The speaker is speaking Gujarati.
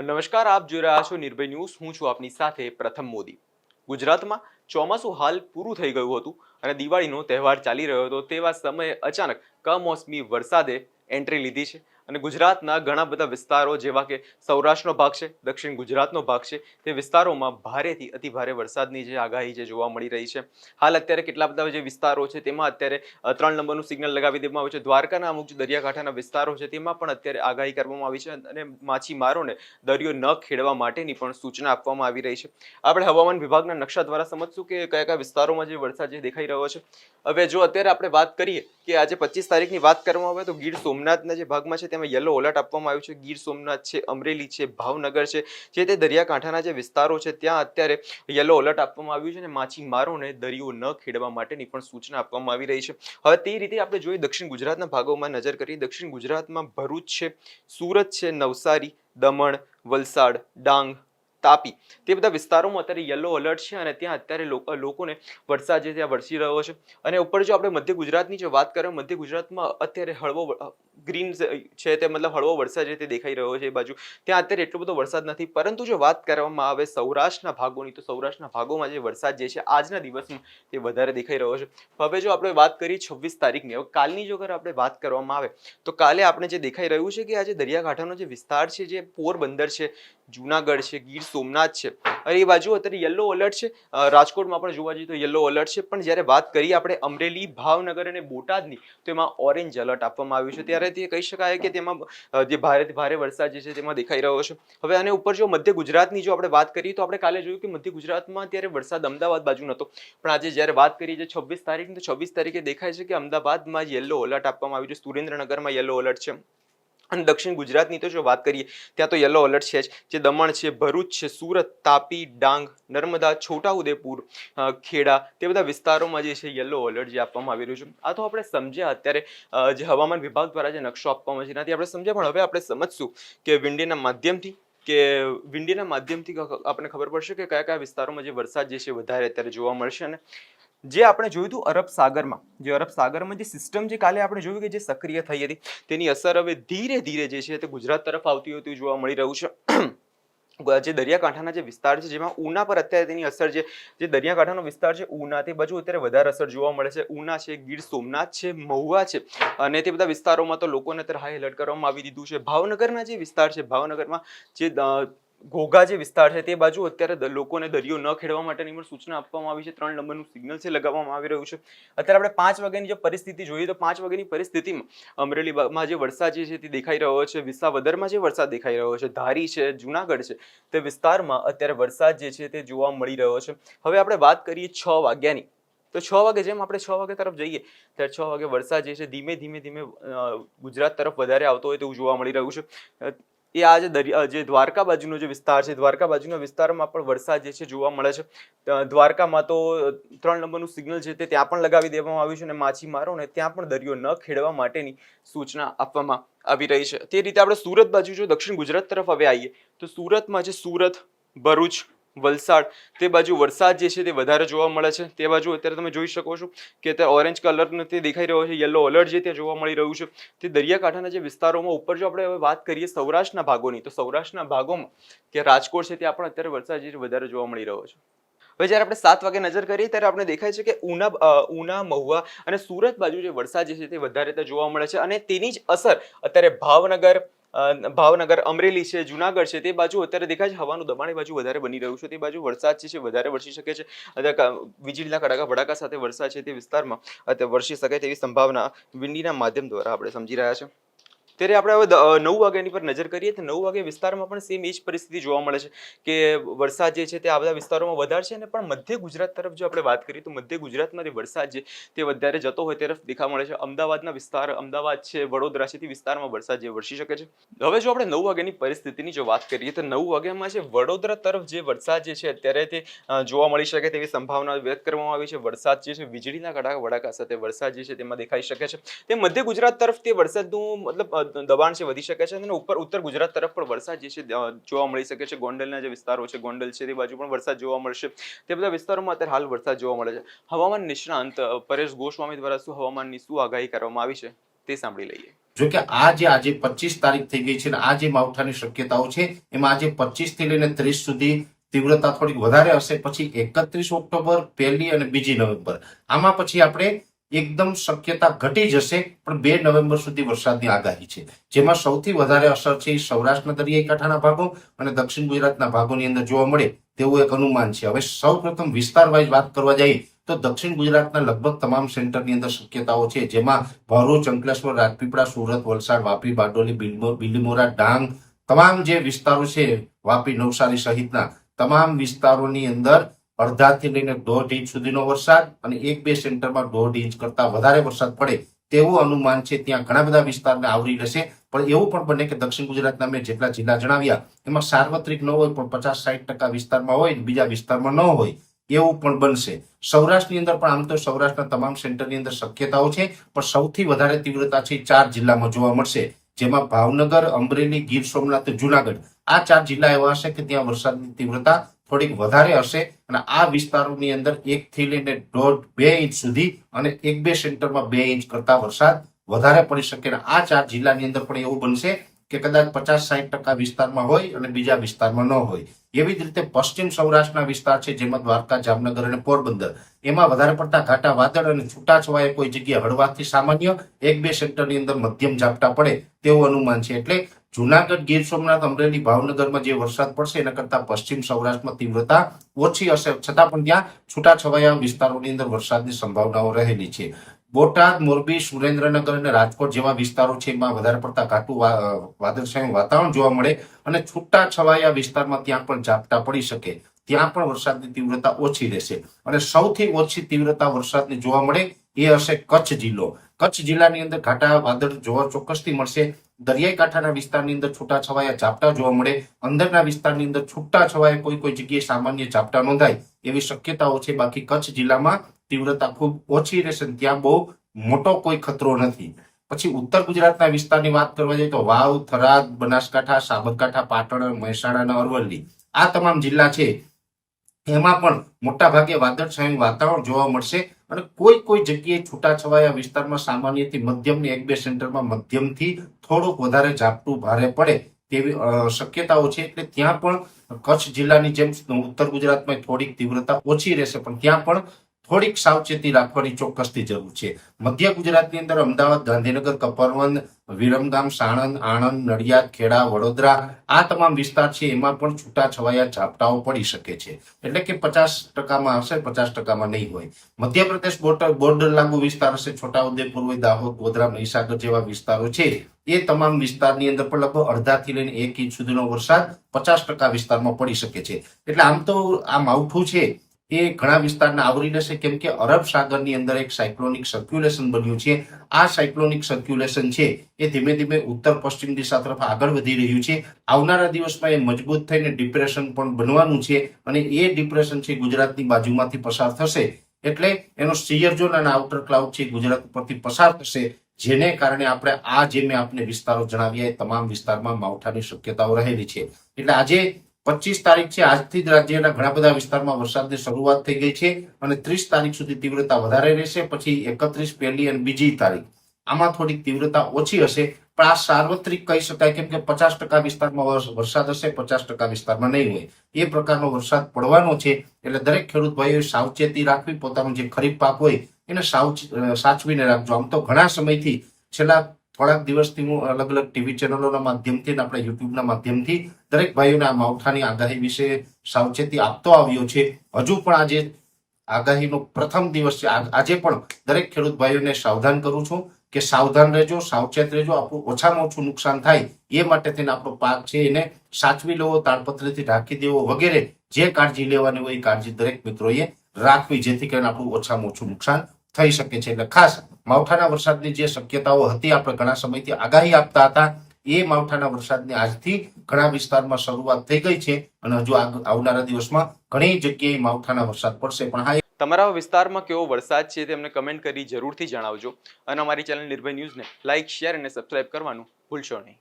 નમસ્કાર, આપ જોઈ રહ્યા છો નિર્ભય ન્યૂઝ. હું છું આપની સાથે પ્રથમ મોદી. ગુજરાતમાં ચોમાસું હાલ પૂરું થઈ ગયું હતું અને દિવાળીનો તહેવાર ચાલી રહ્યો હતો. તેવા સમયે અચાનક કમોસમી વરસાદે એન્ટ્રી લીધી છે અને ગુજરાતના ઘણા બધા વિસ્તારો જેવા કે સૌરાષ્ટ્રનો ભાગ છે, દક્ષિણ ગુજરાતનો ભાગ છે, તે વિસ્તારોમાં ભારેથી અતિ ભારે વરસાદની જે આગાહી છે જોવા મળી રહી છે. હાલ અત્યારે કેટલા બધા જે વિસ્તારો છે તેમાં અત્યારે 3 નંબરનું સિગ્નલ લગાવી દેવામાં આવ્યું છે. દ્વારકાના અમુક જે દરિયાકાંઠાના વિસ્તારો છે તેમાં પણ અત્યારે આગાહી કરવામાં આવી છે અને માછીમારોને દરિયો ન ખેડવા માટેની પણ સૂચના આપવામાં આવી રહી છે. આપણે હવામાન વિભાગના નકશા દ્વારા સમજશું કે કયા કયા વિસ્તારોમાં જે વરસાદ જે દેખાઈ રહ્યો છે. હવે જો અત્યારે આપણે વાત કરીએ કે આજે 25 તારીખની વાત કરવામાં આવે તો ગીર સોમનાથના જે ભાગમાં છે તેમાં યલો એલર્ટ આપવામાં આવ્યું છે. ગીર સોમનાથ છે, અમરેલી છે, ભાવનગર છે, જે તે દરિયાકાંઠાના જે વિસ્તારો છે ત્યાં અત્યારે યલો એલર્ટ આપવામાં આવ્યું છે અને માછીમારોને દરિયો ન ખેડવા માટેની પણ સૂચના આપવામાં આવી રહી છે. હવે તે રીતે આપણે જોઈએ દક્ષિણ ગુજરાતના ભાગોમાં નજર કરીએ. દક્ષિણ ગુજરાતમાં ભરૂચ છે, સુરત છે, નવસારી, દમણ, વલસાડ, ડાંગ, તાપી, તે બધા વિસ્તારોમાં અત્યારે યલો એલર્ટ છે અને ત્યાં અત્યારે લોકોને વરસાદ જે ત્યાં વરસી રહ્યો છે. અને ઉપર જો આપણે મધ્ય ગુજરાતની જો વાત કરીએ, મધ્ય ગુજરાતમાં અત્યારે હળવો ગ્રીન છે, તે મતલબ હળવો વરસાદ જે તે દેખાઈ રહ્યો છે. એ બાજુ ત્યાં અત્યારે એટલો બધો વરસાદ નથી, પરંતુ જો વાત કરવામાં આવે સૌરાષ્ટ્રના ભાગોની તો સૌરાષ્ટ્રના ભાગોમાં જે વરસાદ જે છે આજના દિવસમાં તે વધારે દેખાઈ રહ્યો છે. હવે જો આપણે વાત કરીએ 26 તારીખની, હવે કાલની જો આપણે વાત કરવામાં આવે તો કાલે આપણે જે દેખાઈ રહ્યું છે કે આજે દરિયાકાંઠાનો જે વિસ્તાર છે, જે પોરબંદર છે, જુનાગઢ છે, ગીર સોમનાથ છે, અને એ બાજુ અત્યારે યલો એલર્ટ છે. રાજકોટમાં પણ જોવા જઈએ તો યલો એલર્ટ છે. પણ જ્યારે વાત કરીએ આપણે અમરેલી, ભાવનગર અને બોટાદની તો એમાં ઓરેન્જ એલર્ટ આપવામાં આવ્યું છે. ત્યારે તે કહી શકાય કે તેમાં જે ભારે વરસાદ જે છે તેમાં દેખાઈ રહ્યો છે. હવે આને ઉપર જો મધ્ય ગુજરાતની જો આપણે વાત કરીએ તો આપણે કાલે જોયું કે મધ્ય ગુજરાતમાં ત્યારે વરસાદ અમદાવાદ બાજુ નહોતો, પણ આજે જ્યારે વાત કરીએ છે 26 તારીખ, તો 26 તારીખે દેખાય છે કે અમદાવાદમાં યલો એલર્ટ આપવામાં આવ્યું છે, સુરેન્દ્રનગરમાં યલો એલર્ટ છે. અને દક્ષિણ ગુજરાતની તો જો વાત કરીએ ત્યાં તો યલો એલર્ટ છે જ, જે દમણ છે, ભરૂચ છે, સુરત, તાપી, ડાંગ, નર્મદા, છોટાઉદેપુર, ખેડા, તે બધા વિસ્તારોમાં જે છે યલો એલર્ટ જે આપવામાં આવી રહ્યું છે. આ તો આપણે સમજ્યા અત્યારે જે હવામાન વિભાગ દ્વારા જે નકશો આપવામાં છે એનાથી આપણે સમજ્યા. પણ હવે આપણે સમજશું કે વિન્ડીના માધ્યમથી આપણને ખબર પડશે કે કયા કયા વિસ્તારોમાં જે વરસાદ જે છે વધારે અત્યારે જોવા મળશે. અને જે આપણે જોયું હતું અરબ સાગરમાં જે સિસ્ટમ જે કાલે આપણે જોયું કે જે સક્રિય થઈ હતી, તેની અસર હવે ધીરે ધીરે જે છે તે ગુજરાત તરફ આવતી હોતી જોવા મળી રહ્યું છે. જે દરિયાકાંઠાના જે વિસ્તાર છે, જેમાં ઉના પર અત્યારે તેની અસર છે, જે દરિયાકાંઠાનો વિસ્તાર છે ઉના, તે બાજુ અત્યારે વધારે અસર જોવા મળે છે. ઉના છે, ગીર સોમનાથ છે, મહુવા છે, અને તે બધા વિસ્તારોમાં તો લોકોને અત્યારે હાઈ એલર્ટ કરવામાં આવી દીધું છે. ભાવનગરના જે વિસ્તાર છે, ભાવનગરમાં જે ઘોઘા જે વિસ્તાર છે તે બાજુ અત્યારે લોકોને દરિયો ન ખેડવા માટેની પણ સૂચના આપવામાં આવી છે. 3 નંબરનું સિગ્નલ છે લગાવવામાં આવી રહ્યું છે. અત્યારે આપણે 5 વાગ્યાની જો પરિસ્થિતિ જોઈએ તો 5 વાગ્યાની પરિસ્થિતિમાં અમરેલીમાં જે વરસાદ જે છે તે દેખાઈ રહ્યો છે, વિસાવદરમાં જે વરસાદ દેખાઈ રહ્યો છે, ધારી છે, જુનાગઢ છે, તે વિસ્તારમાં અત્યારે વરસાદ જે છે તે જોવા મળી રહ્યો છે. હવે આપણે વાત કરીએ 6 વાગ્યાની, તો 6 વાગે જેમ આપણે 6 વાગ્યા તરફ જઈએ ત્યારે 6 વાગે વરસાદ જે છે ધીમે ધીમે ગુજરાત તરફ વધારે આવતો હોય તેવું જોવા મળી રહ્યું છે. એ આ જે દ્વારકા બાજુનો જે વિસ્તાર છે, દ્વારકા બાજુના વિસ્તારમાં પણ વરસાદ જે છે જોવા મળે છે. દ્વારકામાં તો 3 નંબરનું સિગ્નલ છે તે ત્યાં પણ લગાવી દેવામાં આવ્યું છે અને માછીમારોને ત્યાં પણ દરિયો ન ખેડવા માટેની સૂચના આપવામાં આવી રહી છે. તે રીતે આપણે સુરત બાજુ જો દક્ષિણ ગુજરાત તરફ હવે આવીએ તો સુરતમાં જે સુરત, ભરૂચ, વલસાડ, તે બાજુ વરસાદ જે છે તે વધારે જોવા મળે છે. તે બાજુ અત્યારે તમે જોઈ શકો છો કે તે ઓરેન્જ કલરનો તે દેખાઈ રહ્યો છે, યલો એલર્ટ જે ત્યાં જોવા મળી રહ્યું છે. તે દરિયાકાંઠાના જે વિસ્તારોમાં ઉપર જો આપણે હવે વાત કરીએ સૌરાષ્ટ્રના ભાગોની, તો સૌરાષ્ટ્રના ભાગોમાં કે રાજકોટ છે ત્યાં પણ અત્યારે વરસાદ જે વધારે જોવા મળી રહ્યો છે. હવે જ્યારે આપણે 7 વાગે નજર કરીએ ત્યારે આપણે દેખાય છે કે ઉના, મહુવા અને સુરત બાજુ જે વરસાદ જે છે તે વધારે જોવા મળે છે. અને તેની જ અસર અત્યારે ભાવનગર, અમરેલી છે, જુનાગઢ છે, તે બાજુ અત્યારે દેખાય છે હવાનું દબાણ એ બાજુ વધારે બની રહ્યું છે. તે બાજુ વરસાદ જે છે વધારે વરસી શકે છે. વીજળીના કડાકા ભડાકા સાથે વરસાદ છે તે વિસ્તારમાં અત્યારે વરસી શકે તેવી સંભાવના વિન્ડીના માધ્યમ દ્વારા આપણે સમજી રહ્યા છે. ત્યારે આપણે હવે 9 વાગ્યાની પર નજર કરીએ તો 9 વાગે વિસ્તારમાં પણ સેમ એ જ પરિસ્થિતિ જોવા મળે છે કે વરસાદ જે છે તે આ બધા વિસ્તારોમાં વધારે છે. અને પણ મધ્ય ગુજરાત તરફ જો આપણે વાત કરીએ તો મધ્ય ગુજરાતમાં જે વરસાદ છે તે વધારે જતો હોય તરફ દેખા મળે છે. અમદાવાદના વિસ્તાર, અમદાવાદ છે, વડોદરા છે, તે વિસ્તારમાં વરસાદ જે વરસી શકે છે. હવે જો આપણે 9 વાગ્યાની પરિસ્થિતિની જો વાત કરીએ તો 9 વાગ્યામાં છે વડોદરા તરફ જે વરસાદ જે છે અત્યારે તે જોવા મળી શકે તેવી સંભાવના વ્યક્ત કરવામાં આવી છે. વરસાદ જે છે વીજળીના કડાકા ભડાકા સાથે વરસાદ જે છે તેમાં દેખાઈ શકે છે. તે મધ્ય ગુજરાત તરફ તે વરસાદનું મતલબ દબાણ છે વધી શકે છે. અને ઉત્તર ગુજરાત તરફ પણ વરસાદ જે છે જોવા મળી શકે છે. ગોંડલના જે વિસ્તારો છે, ગોંડલ છે, તે બાજુ પણ વરસાદ જોવા મળશે. તે બધા વિસ્તારોમાં અત્યારે હાલ વરસાદ જોવા મળે છે. હવામાન નિષ્ણાંત પરેશ ગોસ્વામી દ્વારા શું હવામાનની શું આગાહી કરવામાં આવી છે તે સાંભળી લઈએ. જો કે આજે 25 તારીખ થઈ ગઈ છે અને આ જે માવઠાની શક્યતાઓ છે એમાં આજે 25 થી લઈને 30 સુધી તીવ્રતા થોડીક વધારે હશે, પછી 31 ઓક્ટોબર, 1 અને 2 નવેમ્બર આમાં પછી આપણે એકદમ શક્યતા ઘટી જશે, પણ 2 નવેમ્બર સુધી વરસાદની આગાહી છે, જેમાં સૌથી વધારે અસર છે સૌરાષ્ટ્રના દરિયાઈ કાંઠાના ભાગો અને દક્ષિણ ગુજરાતના ભાગોની અંદર જોવા મળે તેવું એક અનુમાન છે. હવે સૌપ્રથમ વિસ્તાર વાઇઝ વાત કરવા જઈએ તો દક્ષિણ ગુજરાતના લગભગ તમામ સેન્ટરની અંદર શક્યતાઓ છે, જેમાં ભરૂચ, અંકલેશ્વર, રાજપીપળા, સુરત, વલસાડ, વાપી, બારડોલી, બિલીમોરા, ડાંગ તમામ જે વિસ્તારો છે, વાપી, નવસારી સહિતના તમામ વિસ્તારોની અંદર અડધાથી લઈને 1.5 ઇંચ સુધીનો વરસાદ અને 1-2 સેન્ટરમાં 1.5 ઇંચ કરતા વધારે વરસાદ પડે તેવું અનુમાન છે. ત્યાં ઘણા બધા વિસ્તારને આવરી લેશે, પણ એવું પણ બને કે દક્ષિણ ગુજરાતના મેં જેટલા જિલ્લા જણાવ્યા એમાં સાર્વત્રિક ન હોય પણ 50-60% વિસ્તારમાં હોય, બીજા વિસ્તારમાં ન હોય એવું પણ બનશે. સૌરાષ્ટ્રની અંદર પણ આમ તો સૌરાષ્ટ્રના તમામ સેન્ટરની અંદર શક્યતાઓ છે, પણ સૌથી વધારે તીવ્રતા છે 4 જિલ્લામાં જોવા મળશે, જેમાં ભાવનગર, અમરેલી, ગીર સોમનાથ, જુનાગઢ આ 4 જિલ્લા એવા હશે કે ત્યાં વરસાદની તીવ્રતા થોડીક વધારે હશે અને આ વિસ્તારોની અંદર 1 થી લઈને 1.5-2 ઇંચ સુધી અને 1-2 સેન્ટરમાં 2 ઇંચ કરતા વરસાદ વધારે પડી શકે. આ 4 જિલ્લાની અંદર પણ એવું બનશે કે કદાચ 50-60% વિસ્તારમાં હોય અને બીજા વિસ્તારમાં ન હોય. એવી જ રીતે પશ્ચિમ સૌરાષ્ટ્રના વિસ્તાર છે, જેમાં દ્વારકા, જામનગર અને પોરબંદર એમાં વધારે પડતા ઘાટા વાદળ અને છૂટાછવાયા કોઈ જગ્યાએ હળવાથી સામાન્ય 1-2 સેન્ટરની અંદર મધ્યમ ઝાપટા પડે તેવું અનુમાન છે. એટલે જુનાગઢ, ગીર સોમનાથ, અમરેલી, ભાવનગરમાં જે વરસાદ પડશે એના કરતા પશ્ચિમ સૌરાષ્ટ્રમાં તીવ્રતા ઓછી હશે, છતાં પણ ત્યાં છૂટાછવાયા વિસ્તારોની અંદર વરસાદની સંભાવનાઓ રહેલી છે. બોટાદ, મોરબી, સુરેન્દ્રનગર અને રાજકોટ જેવા વિસ્તારો છે એમાં વધારે પડતા ઘાટું વાદળછાયું વાતાવરણ જોવા મળે અને છૂટા છવાયા વિસ્તારમાં ત્યાં પણ ઝાપટા પડી શકે, ત્યાં પણ વરસાદની તીવ્રતા ઓછી રહેશે. અને સૌથી ઓછી તીવ્રતા વરસાદની જોવા મળે એ હશે કચ્છ જિલ્લો. કચ્છ જિલ્લાની અંદર ઘાટા વાદળ જોવા ચોક્કસથી મળશે. દરિયાઈ કાંઠાના વિસ્તારની અંદર છૂટા છવાયા ઝાપટા જોવા મળે, અંદરના વિસ્તારની અંદર છૂટા છવાયા કોઈ જગ્યાએ સામાન્ય ઝાપટા નોંધાય એવી શક્યતાઓ છે. બાકી કચ્છ જિલ્લામાં તીવ્રતા ખૂબ ઓછી રહેશે, ત્યાં બહુ મોટો કોઈ ખતરો નથી. પછી ઉત્તર ગુજરાતના વિસ્તારની વાત કરવા જઈએ તો વાવ, થરાદ, બનાસકાંઠા, સાબરકાંઠા, પાટણ, મહેસાણા અને અરવલ્લી આ તમામ જિલ્લા છે એમાં પણ મોટા ભાગે વાદળછાયું વાતાવરણ જોવા મળશે અને કોઈ જગ્યાએ છૂટાછવાયા વિસ્તારમાં સામાન્યથી મધ્યમ ને 1-2 સેન્ટરમાં મધ્યમથી થોડુંક વધારે ઝાપટું ભારે પડે તેવી શક્યતાઓ છે. એટલે ત્યાં પણ કચ્છ જિલ્લાની જેમ ઉત્તર ગુજરાતમાં થોડીક તીવ્રતા ઓછી રહેશે, પણ ત્યાં પણ થોડીક સાવચેતી રાખવાની ચોક્કસથી જરૂર છે. મધ્ય ગુજરાતની અંદર અમદાવાદ, ગાંધીનગર, કપરવંત, વિરમગામ, સાણંદ, આણંદ, નડિયાદ, ખેડા, વડોદરા આ તમામ વિસ્તાર છે એમાં પણ છૂટા છવાયા ઝાપટાઓ પડી શકે છે. એટલે કે 50%માં હશે, 50%માં નહીં હોય. મધ્યપ્રદેશ બોર્ડર લાગુ વિસ્તાર હશે, છોટાઉદેપુર હોય, દાહોદ, ગોધરા, મહીસાગર જેવા વિસ્તારો છે એ તમામ વિસ્તારની અંદર પણ લગભગ અડધાથી લઈને 1 ઇંચ સુધીનો વરસાદ 50% વિસ્તારમાં પડી શકે છે. એટલે આમ તો આ માવઠું છે એ ઘણા વિસ્તારને આવરી લેશે, કેમ કે અરબ સાગરની અંદર એક સાયક્લોનિક સર્ક્યુલેશન બન્યું છે. આ સાયક્લોનિક સર્ક્યુલેશન છે એ ધીમે ધીમે ઉત્તર પશ્ચિમ દિશા તરફ આગળ વધી રહ્યું છે. આવનારા દિવસમાં એ મજબૂત થઈને ડિપ્રેશન પણ બનવાનું છે અને એ ડિપ્રેશન છે ગુજરાતની બાજુમાંથી પસાર થશે, એટલે એનો સિયર ઝોન અને આઉટર ક્લાઉડ છે ગુજરાત ઉપરથી પસાર થશે, જેને કારણે આપણે આ જે મેં આપને વિસ્તારો જણાવ્યા એ તમામ વિસ્તારમાં માવઠાની શક્યતાઓ રહેલી છે. એટલે આજે 25 તારીખ છે, આજથી જ રાજ્યના ઘણા બધા વિસ્તારમાં વરસાદની શરૂઆત થઈ ગઈ છે અને 30 તારીખ સુધી તીવ્રતા વધારે રહેશે. પછી 31, 1 અને 2 તારીખ આમાં થોડીક તીવ્રતા ઓછી હશે, પણ આ સાર્વત્રિક કહી શકાય, કેમ કે 50% વિસ્તારમાં વરસાદ હશે, 50% વિસ્તારમાં નહીં હોય એ પ્રકારનો વરસાદ પડવાનો છે. એટલે દરેક ખેડૂત ભાઈઓએ સાવચેતી રાખવી, પોતાનો જે ખરીફ પાક હોય એને સાચવીને રાખજો. આમ તો ઘણા સમયથી છેલ્લા થોડાક દિવસથી હું અલગ અલગ ટીવી ચેનલોના માધ્યમથી અને આપણે યુટ્યુબના માધ્યમથી દરેક ભાઈઓને આ માવઠાની આગાહી વિશે સાવચેતી આપતો આવ્યો છે. હજુ પણ આજે આગાહીનો પ્રથમ દિવસ છે, આજે પણ દરેક ખેડૂત ભાઈઓને સાવધાન કરું છું કે સાવધાન રહેજો, સાવચેત રહેજો. આપણું ઓછામાં ઓછું નુકસાન થાય એ માટે થઈને આપણો પાક છે એને સાચવી લેવો, તાડપત્રીથી ઢાંકી દેવો વગેરે જે કાળજી લેવાની હોય એ કાળજી દરેક મિત્રોએ રાખવી, જેથી કરીને આપણું ઓછામાં ઓછું નુકસાન થઈ શકે છે. એટલે ખાસ માવઠાના વરસાદની જે શક્યતાઓ હતી આપણે ઘણા સમયથી આગાહી આપતા હતા એ માવઠાના વરસાદની આજથી ઘણા વિસ્તારમાં શરૂઆત થઈ ગઈ છે અને હજુ આવનારા દિવસમાં ઘણી જગ્યાએ માવઠાના વરસાદ પડશે. પણ હા, તમારા વિસ્તારમાં કેવો વરસાદ છે તે અમને કમેન્ટ કરી જરૂરથી જણાવજો અને અમારી ચેનલ નિર્ભય ન્યૂઝને લાઇક, શેર અને સબસ્ક્રાઇબ કરવાનું ભૂલશો નહીં.